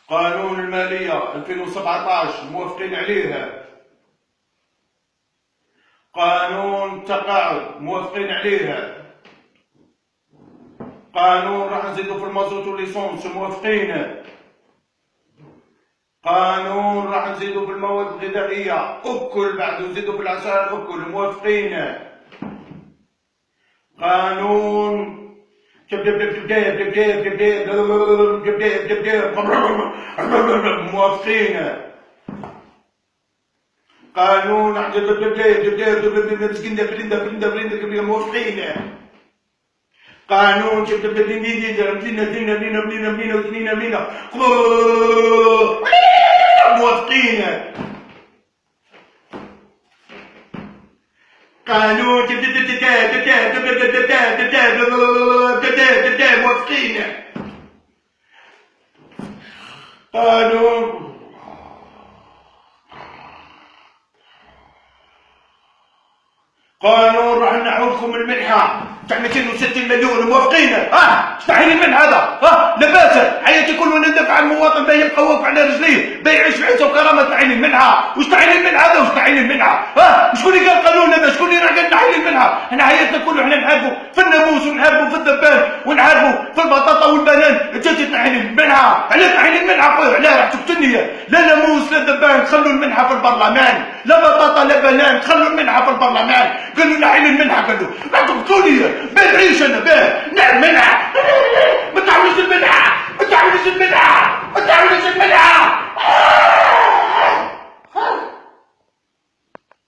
قانون المالية 2017 موافقين عليه. قانون التقاعد موافقين عليه. قانون راح نزيدو في المازوت والليسونس موافقين. قانون راح نزيدو في المواد الغذائية أكل بعد نزيدو في العصائر أكل موافقين. قانون موافقين. قانون موافقين. قانون موافقين. قانون موافقين. قانون قانون راح نمنعوا لكم المنحة تاع 260 مليون موافقين. استحيل المنحة هذا لباسه حياتي كلها ندافع عن المواطن باه يبقى واقف على رجليه باه يعيش في عزه وكرامه. تحيل المنحة واش تحيل المنحة هذا واش تحيل المنحة؟ شكون اللي قال قانون هذا؟ شكون اللي راح قال نحيل المنحة؟ احنا حياتنا كلها احنا نحاربوا في الناموس ونحاربوا في الذبان ونحاربوا في البطاطا والبنان. انت تحيل المنحة؟ علاش تحيل المنحة خويا؟ علاه راح تقتلني؟ لا ناموس لا ذبان، خلوا المنحة في البرلمان. لا بطاطا لا بنان، خلوا المنحة في البرلمان. قالوا نحيل المنحة، قالوا لا تقتلوني باه نعيش انا باه نعم منحة. ما تعاودش المنحة، ما تعاودش المنحة، ما تعاودش المنحة.